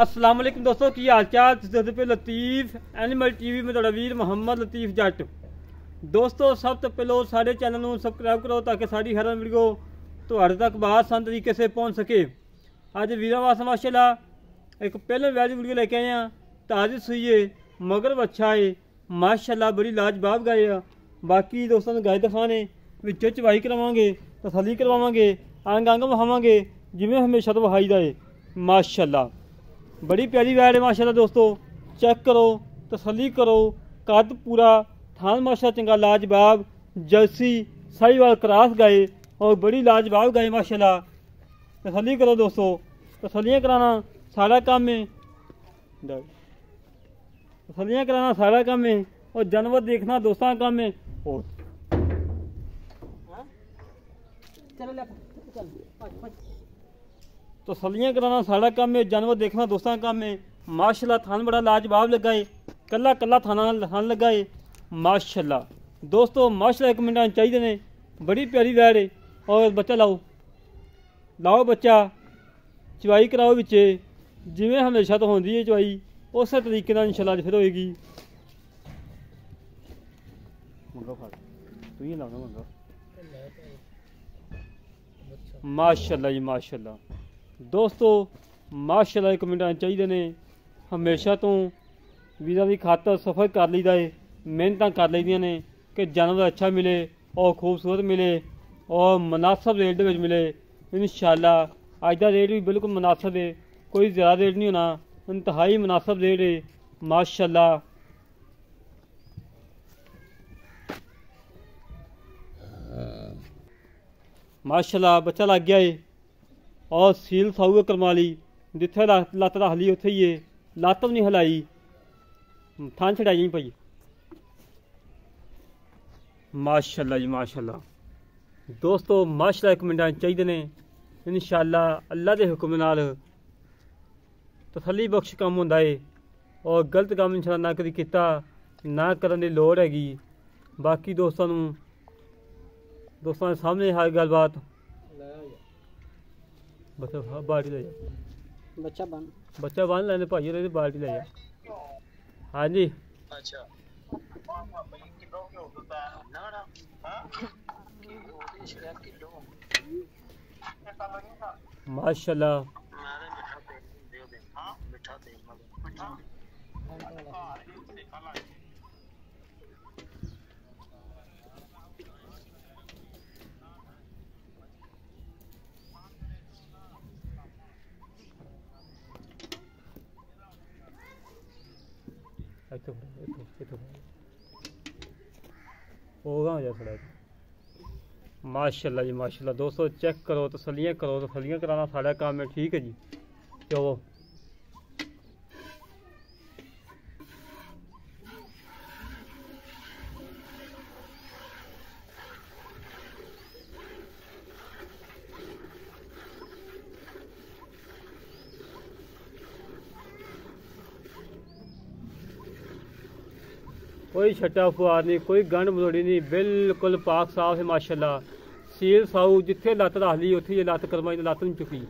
अस्सलाम वालेकुम दोस्तों की हाल चाल। सबसे पे लतीफ़ एनिमल टीवी में तुहाडा वीर मुहम्मद लतीफ़ जट। दोस्तों सब तो पहले सारे चैनल को सबसक्राइब करो ताकि सारी हर वीडियो तुहाडे तक आसान तरीके से पहुँच सके। अज वीरा वास्ते माशाल्लाह एक पहले वैली वीडियो लेके आए हैं। ताज़ी सुई है मगर अच्छा है माशाल्लाह, बड़ी लाजवाब गाय है। बाकी दोस्तों ने गाय दिखाने विच चवाई करवाएंगे, तसली करवाएंगे, अंग अंग वहावांगे जिमें हमेशा तो वहाई है। माशाल्लाह बड़ी प्यारी वैड है माशाल्लाह। दोस्तों चेक करो, तसली करो, कद पूरा, थान माशा चंगा लाजवाब, जर्सी साहिवाल क्रॉस गाय और बड़ी लाजवाब गाय माशाल्लाह। तसली करो दोस्तों, तसलियाँ कराना सारा काम है, तसलियाँ कराना सारा काम है और जानवर देखना दोस्तों का काम है। और तसलियाँ कराना सारा काम है, जानवर देखना दोस्तों का काम है। माशाल्लाह थान बड़ा लाजवाब लगा है, कला कला थान लगा है माशाल्लाह। दोस्तों माशाल्लाह एक मिनट चाहिए ने, बड़ी प्यारी वैड है। और बच्चा लाओ लाओ बच्चा, चवाई कराओ बिचे जिमें हमेशा तो होंदी है चवाई उस तरीके नाल इंशाल्लाह फिर होएगी। माशाल्लाह जी माशाल्लाह। दोस्तों माशाल्लाह एक मिनट चाहिए ने, हमेशा तो वीरा की खातर सफ़र कर लीदा है, मेहनत कर लीदियां ने कि जानवर अच्छा मिले और खूबसूरत मिले और मुनासिब रेट में मिले। इंशाल्लाह अज का रेट भी बिल्कुल मुनासिब है, कोई ज़्यादा रेट नहीं होना, इंतहाई मुनासिब रेट है माशाल्लाह। माशाल्लाह बच्चा लग गया है और सील साऊ करमाली जिथे लत्त रख ली उत्थे ही है, लत्त भी नहीं हिलाई, थान छड़ाई भाई। माशाल्लाह जी माशाल्लाह। दोस्तों माशाल्लाह एक मिनट चाहिए ने, इंशाल्लाह अल्लाह के हुक्म नाल तसली बख्श काम होंदा है और गलत काम इंशाल्लाह ना कभी किता ना करने की लोड़ हैगी। बाकी दोस्तों के सामने हर गलबात बाल्टी ले जा, बच्चा बन लेने भाई बाल्टी ले जा। हाँ जी माशाल्लाह। होगा जा थोड़ा। माशाल्लाह जी माशाल्लाह। दोस्तों चेक करो, तसलियाँ करो, तसलियाँ कराना सारा काम है। ठीक है जी चलो। कोई छट्टा फुआर नहीं, कोई गंढ मरोड़ी नहीं, बिल्कुल पाक साफ है माशाल्लाह। सील साऊ जिथे लत्त रख ली उत्थे ही लत्त करमाई, लत्त नहीं चुकी।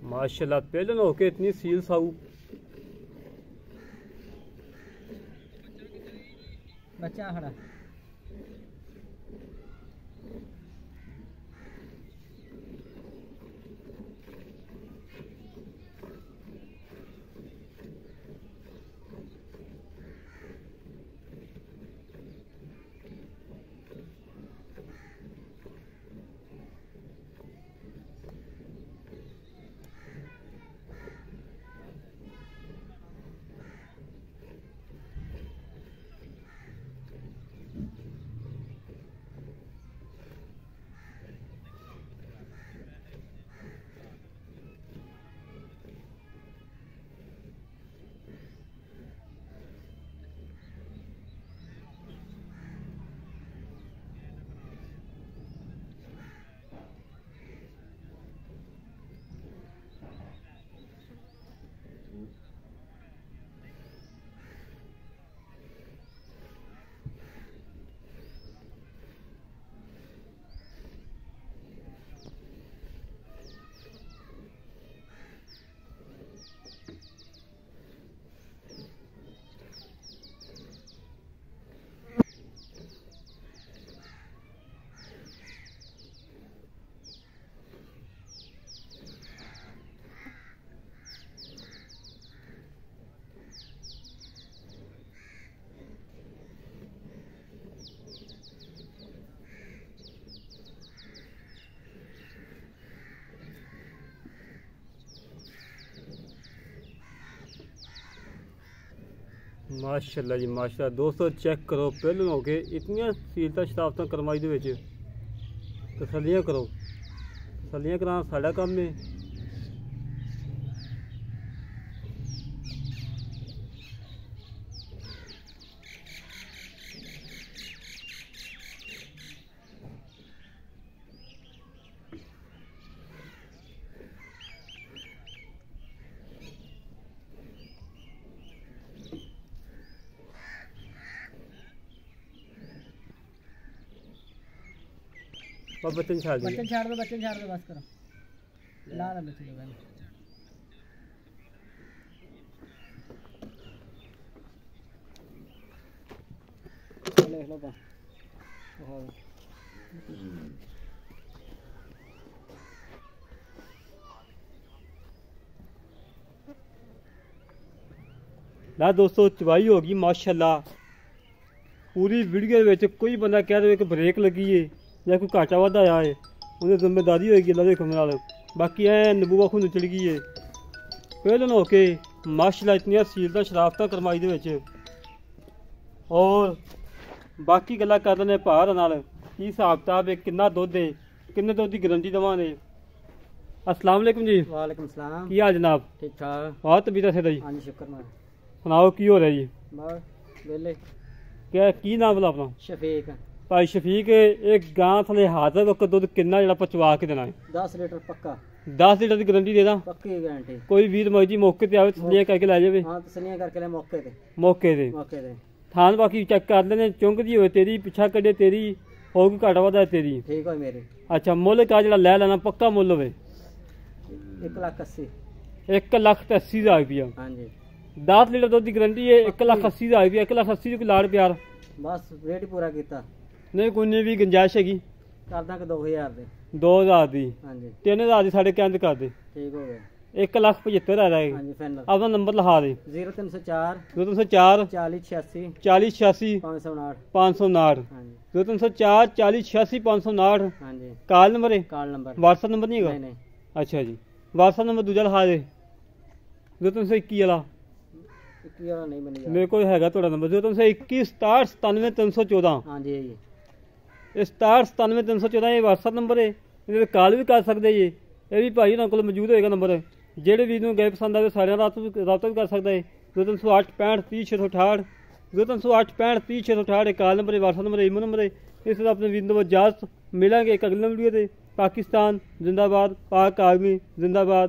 माशाल्लाह पहले होके इतनी सील साऊ। बच्चा खड़ा माशाल्लाह जी माशाल्लाह। दोस्तों चेक करो पहलू हो के इतनी सीलता शराफत करमाई दे विच तसल्लियां करो, तसल्लियां कराना साडा काम है। बच्चन छाड़ दो, बच्चन छाड़ दो, बच्चन छाड़ दो, बस करो। ला ला बच्चे भाई। चलो लो बा। ला दोस्तों चवाई होगी माशाल्लाह। पूरी वीडियो विच कोई बंदा कह दे कि ब्रेक लगी है या कोई घाटा वाधा आया है उन्हें जिम्मेदारी होगी अल्लाह दे हुक्म नाल। बाकी है नबूआ खून चढ़ गई है पहले हो के माशाल्लाह इतनी सीलता शराफत करमाई दे विच। और बाकी गल्लां कर लेने भार नाल की हिसाब किताब है, किन्ना दुद्ध है, किन्ने दुद्ध की गारंटी देवांगे। अस्सलाम वालेकुम जी। वालेकुम सलाम। की हाल जनाब? ठीक ठाक। बहुत तबीयत है जी? हाँ जी शुक्र मार। सुनाओ की हो रहा जी? बस वेले। क्या की नाम भला अपना? शफीक। भाई शफीक एक गां थले हाजिर वक्त दुद्ध किन्ना जेड़ा पचवा के देना है? 10 लीटर पक्का। 10 लीटर की गारंटी दे दा? पक्की गारंटी। कोई वीर मर्जी मौके ते आवे तसलियां करके लै जावे। हाँ तसलियां करके ले मौके ते। मौके ते मौके ते। थान बाकी चेक कर लेने चुंग दी होवे तेरी पिछा कड्डे तेरी होगी घाटा वाधा तेरी। ठीक है मेरी। अच्छा मुੱਲ का जेड़ा लै लेना पक्का मुੱਲ होवे 1,80,000। 1,80,000 रुपया। हाँ जी। 10 लीटर दुद्ध की गारंटी है 1,80,000 रुपया। 1,80,000 की कोई लाड़ प्यार बस रेट ही पूरा किया। नहीं कोई नहीं भी गुंजाइश हैगी कर दा 2000 दे। 2000 दी। हाँ जी। 3000 दी साढ़े कहने कर दे। ठीक हो गया। 1,75,000 आ हाँ जाएगी। जी फाइनल। अपना नंबर लिखा दे। 0304 0304 40 86 40 86 559। 559 हाँ जी। 0304 40 86 559 हाँ जी। कॉल नंबर है? Call number. व्हाट्सएप नंबर नहीं नहीं हैगा? नहीं। अच्छा जी व्हाट्सएप नंबर दूजा लिखा दे। 0321 वाला इक्की वाला नहीं बनी मेरे को हैगा ਤੁਹਾਡਾ ਨੰਬਰ 0321 67 97 314। हाँ जी यही। ਇਹ 67 97 314 ਇਹ WhatsApp ਨੰਬਰ ਹੈ। ਇਹਦੇ ਤੇ ਕਾਲ ਵੀ ਕਰ ਸਕਦੇ ਜੀ। ਇਹ ਵੀ ਭਾਈ ਉਹਨਾਂ ਕੋਲ ਮੌਜੂਦ ਹੋਏਗਾ ਨੰਬਰ। ਜਿਹੜੇ ਵੀ ਨੂੰ ਗਏ ਪਸੰਦ ਆਵੇ ਸਾਰਿਆਂ ਰਾਤ ਨੂੰ ਰਾਬਤਾ ਵੀ ਕਰ ਸਕਦਾ ਹੈ। 0308 65 30 668 0308 65 30 668 ਇਹ ਕਾਲ ਨੰਬਰ ਹੈ, WhatsApp ਨੰਬਰ ਹੈ, ਈਮੇਲ ਨੰਬਰ ਹੈ। ਇਸ ਤਰ੍ਹਾਂ ਆਪਣੇ ਵੀਰ ਨੂੰ ਇਜਾਜ਼ਤ ਮਿਲਾਂਗੇ ਇੱਕ ਅਗਲੇ ਵੀਡੀਓ ਤੇ। ਪਾਕਿਸਤਾਨ ਜ਼ਿੰਦਾਬਾਦ, ਪਾਕ ਆਰਮੀ ਜ਼ਿੰਦਾਬਾਦ।